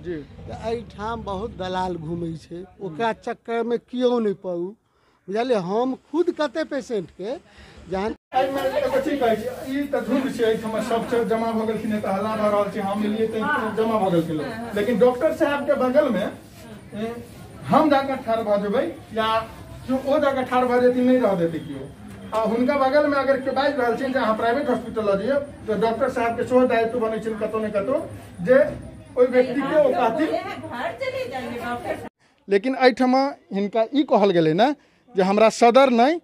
जी एहिठाम बहुत दलाल घूमै छै, ओकरा चक्कर में क्यों नहीं पड़ू, बुझलिए। हम खुद कते पेशेंट के जहन सब जमा भ गेलखिन त हल्ला भ रहल छै, हम एलियै त जमा भ गेलखिन, लेकिन डॉक्टर साहब के बगल में हम जाकर ठाड़ भ जेबै या ओ जाकर ठाड़ भ जेती, नहीं रह देते कियो। आ हुनका बगल में अगर के बाजि रहल छै जे अहाँ प्राइवेट हॉस्पिटल ल जइयो तो डॉक्टर साहब के सेहो दायित्व बनै छै कतौ ने कतौ जे ओइ व्यक्ति के ओ कहती घर चले जाएंगे डॉक्टर। लेकिन एहिठमा हिनका ई कहल गेलै ना जे हमरा सदर नहीं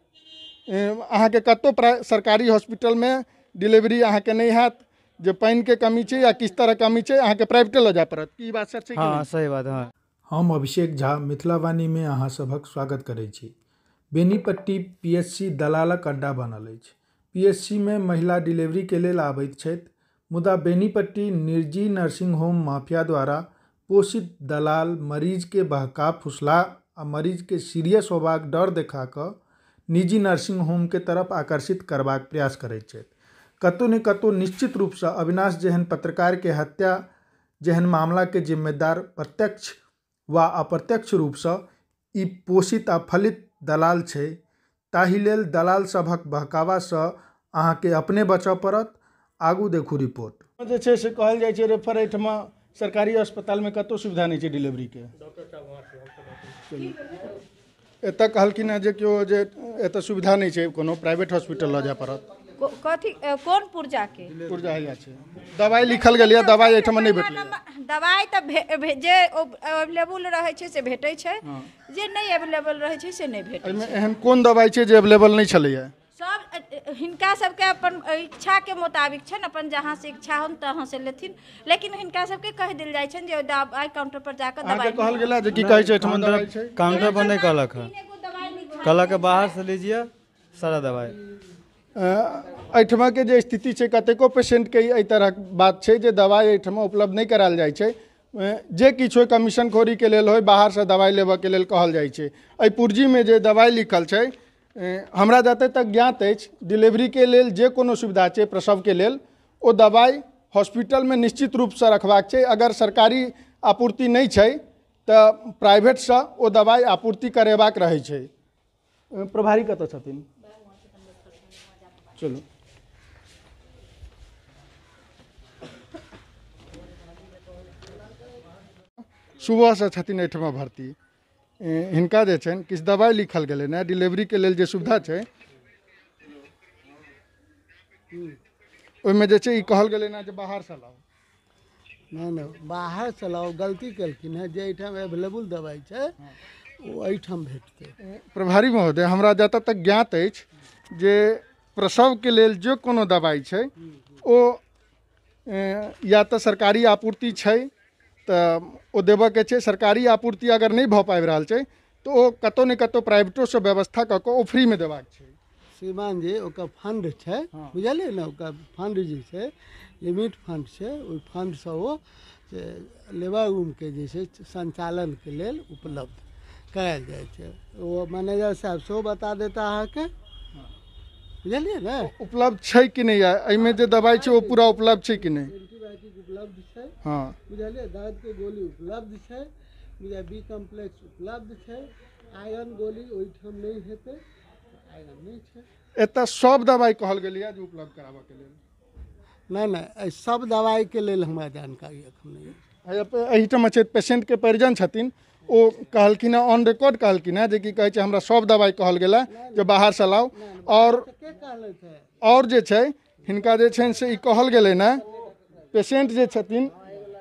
अहाँ के कतौ सरकारी हॉस्पिटल में डिलीवरी अहाँ के नहीं हैत, जे पानी के कमी छै या किस तरह कमी छै अहाँ के प्राइवेट ल जाय पड़त। की बात सच छै? हाँ सही बात है। हम अभिषेक झा मिथिलावाणी में अहाँ सभक स्वागत करै छी। बेनीपट्टी पीएचसी दलालक अड्डा बनल अछि। पीएचसी में महिला डिलीवरी के लेल आबैत छथि, मुदा बेनीपट्टी निर्जी नर्सिंग होम माफिया द्वारा पोषित दलाल मरीज के बहका फुसला आ मरीज के सीरियस होबाक डर देखा कऽ निजी नर्सिंग होम के तरफ आकर्षित करबाक प्रयास करैत छथि। कतौ ने कतौ निश्चित रूप से अविनाश जेहन पत्रकार के हत्या जेहन मामला के जिम्मेदार प्रत्यक्ष वा अप्रत्यक्ष रूप से ई पोषित आ फलित दलाल छै। ताहि लेल दलाल सभक बहकावा से अहाँ के अपने बचऽ पड़त। आगू देखू रिपोर्ट। जे छै से कहल जाइ छै रेफर एहिठमा सरकारी अस्पताल में कतौ सुविधा नहीं छै डिलीवरी के। एतऽ कहलखिन है जे केओ जे एतऽ सुविधा नहीं छै, कोनो प्राइवेट हॉस्पिटल ल जाय पड़त। कथी कौन पुर्जा के पुर्जा है छै दवाई लिखल गेल या दवाई एठमा नहीं भेटलै। दवाई त जे अवेलेबल रहै छै से भेटै छै, जे नहीं अवेलेबल रहै छै से नहीं भेटै छै। एहन कोन दवाई छै जे अवेलेबल नहीं छलैया? सब हिनका सबके अपन इच्छा के मुताबिक छन, अपन जहाँ से इच्छा हो तहाँ से लेथिन, लेकिन हिनका सबके कह दिल जाय छन जे दवाई काउंटर पर जाकर दवाई कहल गेला जे की कहै छै एठमा दवाई छै काउंटर पर नहीं कहलक है, कहलक है बाहर से लीजिए सारा दवाई। एहिठमा के जे स्थिति छै कतेको पेशेंट के एहि तरह बात छै जे दवाई एहिठमा उपलब्ध नहीं करायल जाइ छै, जे किछु कमीशन खोरी के लेल होय बाहर से दवाई लेबऽ के लेल कहल जाइ छै। एहि पुर्जी में जे दवाई लिखल छै हमरा जते तक ज्ञात अछि डिलीवरी के लेल जे कोनो सुविधा छै प्रसव के लेल ओ दवाई हॉस्पिटल में निश्चित रूप से रखबाक छै। अगर सरकारी आपूर्ति नहीं छै तऽ प्राइवेट से ओ दवाई आपूर्ति करेबाक रहै छै। प्रभारी कतऽ छथिन? चलो सुबह से छथिन एहिठमा भर्ती। हिनका जे छनि किछु दवाई लिखल गेलै ने डिलीवरी के लेल जे सुविधा छै ओहिमे जे छै ई कहल गेलै ने जे बाहर से लाओ। नहीं बाहर से लाओ गलती कलखिन है, जे एहिठाम अवेलेबल दवाई छै ओ एहिठाम भेटतै। प्रभारी महोदय हमरा जतऽ तक ज्ञात अछि जे प्रसव के लेल जो कोनो दवाई छै ओ या तो सरकारी आपूर्ति छै तऽ ओ देबऽ के छै, सरकारी आपूर्ति अगर नहीं भऽ पाबि रहल छै तो ओ कतौ ने कतौ प्राइवेटो से व्यवस्था कऽ कऽ ओ फ्री में देबाक छै। श्रीमान जी ओकर फंड छै, बुझलिए ना, ओकर फंड जे छै लिमिट फंड छै, ओहि फंड से ओ लेबर रूम के जे छै संचालन के लेल उपलब्ध करायल जाइ छै। ओ मैनेजर साहब सेहो बता देता अहाँ के, बुझलिए ना। उपलब्ध छै कि नहीं है एहिमे जे दवाई छै ओ पूरा उपलब्ध छै कि नहीं? एंटीबायोटिक उपलब्ध छै, हाँ बुझलिए, दर्द के गोली उपलब्ध छै, बुझलिए, बी कम्प्लेक्स उपलब्ध छै, आयरन गोली ओहिठाम नहीं हेतै, आयरन नहीं छै। एतऽ सब दवाई कहल गेलै जे उपलब्ध कराबऽ के लेल? नहीं सब दवाई के लेल हमरा जानकारी एखन नहीं है। एहिठाम छै पेशेंट के परिजन छथिन ओ कहलखिन ऑन रिकॉर्ड कहलखिन है जे की कहै छै हमरा सब दवाई कहल गेला जे बाहर से लाओ। और जे छै हिनका जे छनि से ई कहल गेलै ने पेशेंट जे छथिन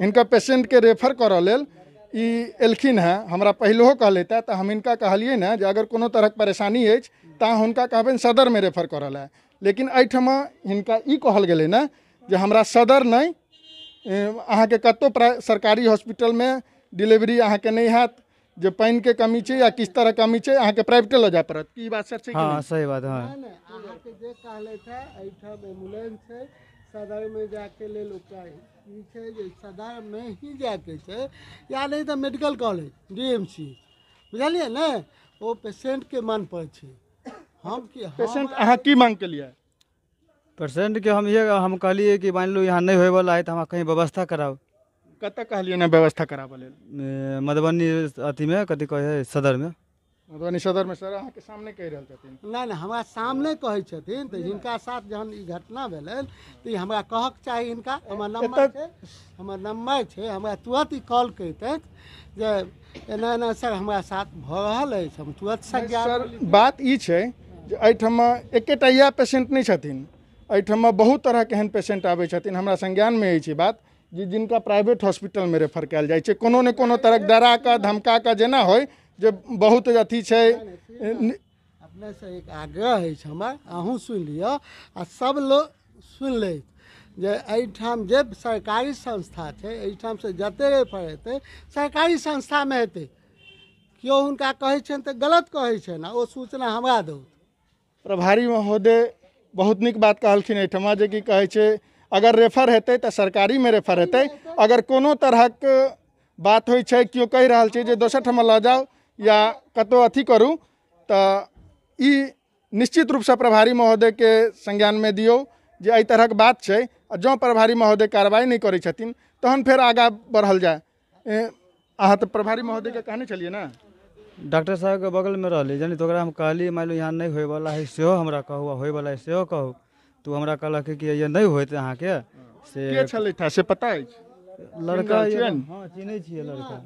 हिनका पेशेंट के रेफर करऽ लेल ई एलखिन हैं, हमरा पहिलहो कहलैता तऽ हम हिनका कहलिए ना जे अगर कोनो तरहक परेशानी अछि तऽ हुनका कहबनि सदर में रेफर करऽ लए। लेकिन एहिठमा हिनका ई कहल गेलै ना जे हमरा सदर नहीं अहाँ के कतौ सरकारी हॉस्पिटल में डिलीवरी अहाँ के नहीं हैत, जे पानी के कमी छै या किस तरह कमी छै अहाँ के प्राइवेट ल जाय पड़त। की बात सच छै? हाँ सही बात है। अहाँ के जे कहलैथा एहिठाम एम्बुलेंस छै, सदर में जाके लेल ओकरा ई छै जे सदर में ही जाके छै या नहीं तो मेडिकल कॉलेज डीएमसी, बुझलिए ना, ओ पेशेंट के मन पर छै। हम की पेशेंट अहाँ की मांग के लिए? पेशेंट के हम कहलिए कि मान लो यहाँ नहीं होए वाला है तो हम कहीं व्यवस्था कराओ। कतऽ कहलिए ना व्यवस्था कराबऽ लेल? मधुबनी अथी में कथी कहे है सदर में। मधुबनी सदर में सर अहाँके सामने कहि रहल छथिन। नहीं नहीं हमरा सामने कहै छथिन तो हिनका साथ जहन ई घटना भेलन तो ई हमरा कहक चाही हिनका। हमर नंबर छै हमरा तुरंत ई कॉल करतै जे एना एना सर हमरा साथ भऽ रहल अछि, हम तुरंत संज्ञान। सर बात ई छै जे एहिठाम एकेटा इएह पेशेंट नहीं छथिन, एहिठाम बहुत तरह के एहन पेशेंट आबै छथिन। हमरा संज्ञान में अछि बात जे जिनका प्राइवेट हॉस्पिटल में रेफर कयल जाइ छै, कोनो ने कोनो तरह डरा कऽ धमका कऽ जेना होय जे बहुत अथी छै। अपने से एक आग्रह है हमर, अहूँ सुन लिअ आ सब लोग सुन ले जे एहिठाम जे सरकारी संस्था छै एहिठाम से जते रेफर हेतै सरकारी संस्था में हेतै। केओ हुनका कहै छनि तऽ गलत कहै छनि, ओ सूचना हमरा दौ। प्रभारी महोदय बहुत नीक बात कहलखिन एहिठमा जे कि कहै छै अगर रेफर हेतै तऽ सरकारी में रेफर हेतै। अगर कोनो तरहक बात होइ छै केओ कहि रहल छै जे दोसर ठमा लऽ जाउ या कतौ अथी करू तऽ ई निश्चित रूप से प्रभारी महोदय के संज्ञान में दियौ जे एहि तरहक बात छै। जँ प्रभारी महोदय कार्रवाई नहीं करै छथिन तहन फेर आगाँ बढ़ल जाए। अहाँ तऽ प्रभारी महोदय के कहने छलिए ना? डॉक्टर साहब के बगल में रहली जानी तो हम कहली मान लो यहाँ नहीं होय वाला है सेहो हमरा कहू, होय वाला है सेहो कहू। तो हमरा कहलक कि ये नहीं होते अहाँ के से के छलै था से पता है? लड़का हाँ चिन्है छियै लड़का।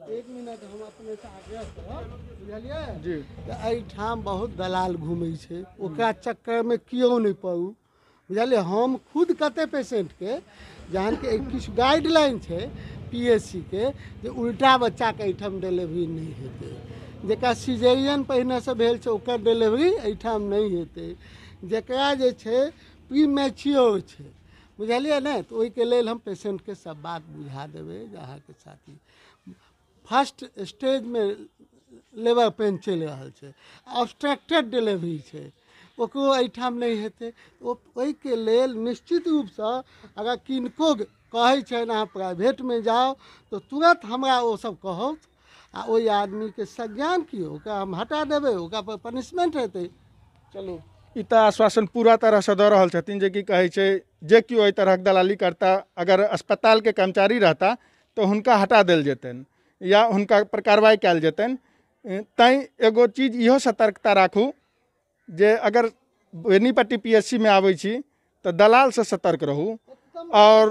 एक मिनट हम अपने से आग्रह करब बुझलियै जी एहिठाम बहुत दलाल घूमै छै, ओकरा चक्कर में केओ नहीं पड़ू बुझलियै। हम खुद कते पेशेंट के जहन के किछु गाइडलाइन छै पीएससी के जे उल्टा बच्चा के एहिठाम डिलीवरी नहीं हेतै, जेकरा सिजेरियन पहिने से भेल छै ओकर डिलीवरी एहिठाम नहीं हेतै, जेकरा जे छै प्रीमेच्योर छै बुझलिए ना। तो ओहिके लेल हम पेशेंट के सब बात बुझा देबै जे अहाँके साथी फर्स्ट स्टेज में लेबर पेन चलि रहल छै, ऑब्स्ट्रक्टेड डिलीवरी छै, ओकरो एहिठाम नहीं हेतै। ओहिके लेल निश्चित रूप से अगर किनको कहै छै अहाँ प्राइवेट में जाओ तो तुरंत हमरा ओ सब कहत आ ओहि आदमी के संज्ञान की ओकरा हम हटा देबै, ओकरा पर पनिशमेंट हेतै। चलू ई तऽ आश्वासन पूरा तरह से दऽ रहल छथिन जे कि कहै छै जे केओ एहि तरहक दलाली करता अगर अस्पताल के कर्मचारी रहता तो हुनका हटा देल जेतनि या हुनका पर कार्रवाई कयल जेतनि। तैं एगो चीज इहो सतर्कता राखू जे अगर बेनीपट्टी पीएससी में आबै छी तऽ दलाल से सतर्क रहू। और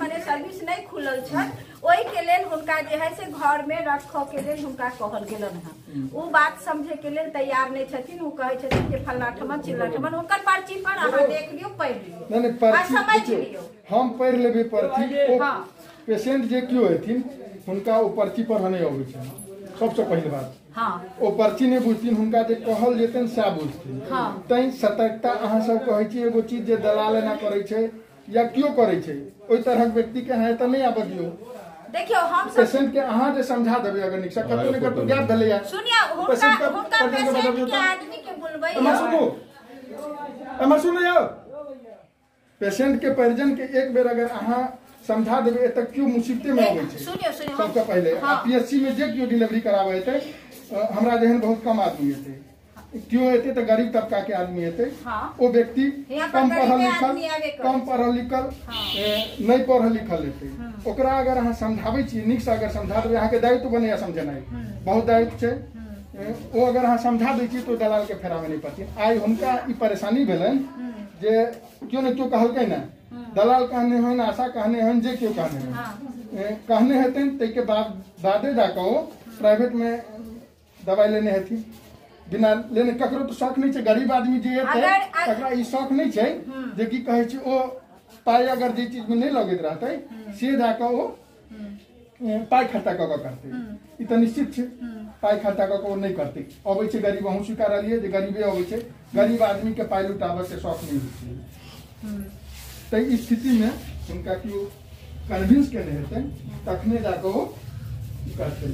माने सर्विस नहीं खुलल छन ओहि के लेल हुनका जे है से घर में रखो के लेल हुनका कहल गेलन है। वो बात समझे के लेल तैयार नहीं छथिन। वो कहे छथिन कि फल्ला ठमन चिल्ला ठमन हुनकर पर्ची पर अहाँ देख लियो पढ़ लियो नहीं पर्ची समझ लियो हम पढ़ लेबै पर्ची। पेशेंट जे केओ हेथिन हुनका ओ पर्ची पढ़ऽ नहीं अबै छै सबसे पहले बात। हाँ ओ पर्ची नहीं बुझथिन, हुनका जे कहल जेतनि सएह बुझथिन। हाँ तैं सतर्कता अहाँ सब कहै छी एगो चीज जे दलाल एना करै छै या क्यों करे छै ओहि तरहक व्यक्ति के है तो नहीं आबऽ दियौ। देखियो हम सब पेशेंट के अहाँ जे समझा देबै अगर निक से कतौ ने कतौ गैप भेलै या सुनिया हुनका पेशेंट के आदमी के बुलबै हमर सुनो यौ पेशेंट के परिजन के एक बेर अगर अहाँ समझा देबै एतऽ क्यों मुसीबते में आबै छै। सुनियो सबसे पहले पीएससी में जे क्यों डिलीवरी कराबै हेतै हमरा जेहन बहुत कम आदमी हेतै, क्यों हेतै तऽ गरीब तबका के आदमी हेतै। ओ व्यक्ति कम पढ़ल लिखल नहीं पढ़ल लिखल हेतै, ओकरा अगर अहाँ समझाबै छी नीक से अगर समझा देबै अहाँके दायित्व बनैया समझेनाइ बहुत दायित्व छै। ओ अगर अहाँ समझा दै छी तो दलाल के फेरा में नहीं पड़थिन। आइ हुनका ई परेशानी भेलनि जे क्यों ने क्यों कहलकै ना दलाल कहने हन आशा कहने हन जे क्यों कहने हन कहने हेतनि ताहिके बादे जाकऽ ओ प्राइवेट में दवाई लेने हेथिन। बिना लेने ककरो तो शौक नहीं छै, गरीब आदमी जे हेतै तकरा ई शौक नहीं छै जे कि कहै छै ओ पाई अगर जे चीज में नहीं लगैत रहतै से जाकऽ ओ पाई खर्चा कऽ कऽ करतै। ई तऽ निश्चित छै पाई खर्चा कऽ कऽ ओ नहीं करतै। अबै छै गरीब अहूँ स्वीकार रहलियै जे गरीबे अबै छै, गरीब आदमी के पाई लुटाबऽ के शौक नहीं होइ छै। तऽ ई स्थिति में हुनका केओ कन्विंस केने हेतै तखने जाकऽ ओ करतै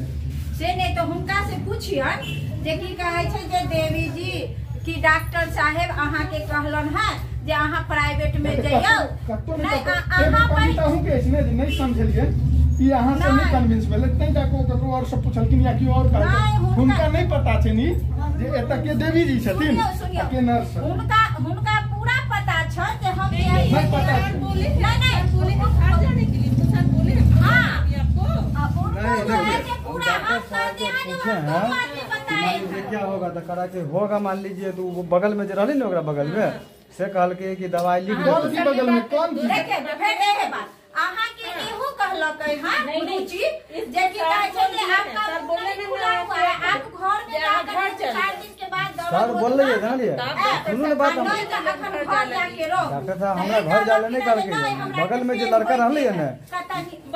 से नहीं तो हुनका से पूछियन जे की कहे छै जे देवी जी कि डॉक्टर साहेब अहाँ के कहलन है जे अहाँ प्राइवेट में जइयौ नहीं अहाँ पर अहूँ के इसने नहीं समझलिए ई अहाँ से नहीं कन्विंस भेलै तै जाकऽ ककरो और सब पूछलखिन या कि और कहलखिन हुनका नहीं पता छै नी जे एतऽ के देवी जी छथिन के नर्स हुनका पूरा पता छै जे हम नहीं पता नहीं पूछे हैं कि मान लीजिए क्या होगा तो करा के होगा, मान लीजिए तो वो बगल में जो रही ना ओकरा बगल में से कहल के कि दवाई लिख कौन दे। सी बगल में कौन सी देखिए फिर एहे बात अहाँ के इहो कहलकै हां रुचि जे कि कहै छै जे आपका नहीं खुला हुआ है, आप घर में जाकर 4 दिन के बाद दवा सर बोल रही है जानिए सुनू ना बात हम घर जाके रहो। डॉक्टर साहब हमरा घर जाले नहीं कहल के बगल में जो लड़का रहले है ना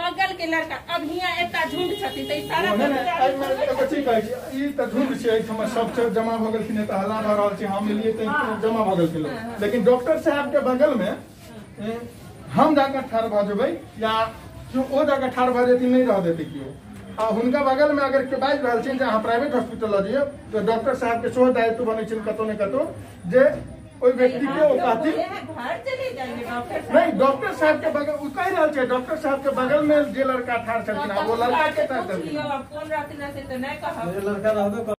बगल के लड़का अब हियां एकटा झुंड छथि त सारा नहीं नहीं आई मैं एगो चीज कहै छी ई त झुंड छै एठमा सब छै जमा भ गेलखिन त हल्ला भ रहल छै हम एलिए त जमा भ गेलखिन लोग। लेकिन डॉक्टर साहब के बगल में हम जाकर ठाड़ भ जेबै या ओ जगह ठाड़ भ जेती नहीं रह देते कियो आ हुनका बगल में अगर केओ बाजि रहल छै जे अहाँ प्राइवेट हॉस्पिटल ल जइयो तो डॉक्टर साहब के सेहो दायित्व बनै छै कतौ ने कतौ जे ओइ व्यक्ति के ओ कहती घर चले जाएंगे डॉक्टर नहीं डॉक्टर साहब के बगल उ कह रहल छै डॉक्टर साहब के बगल में जे लड़का ठाड़ छलखिन वो लड़का के साहब पूछ लियो अब कोन रहथिन से त नहीं कहब लड़का रहबे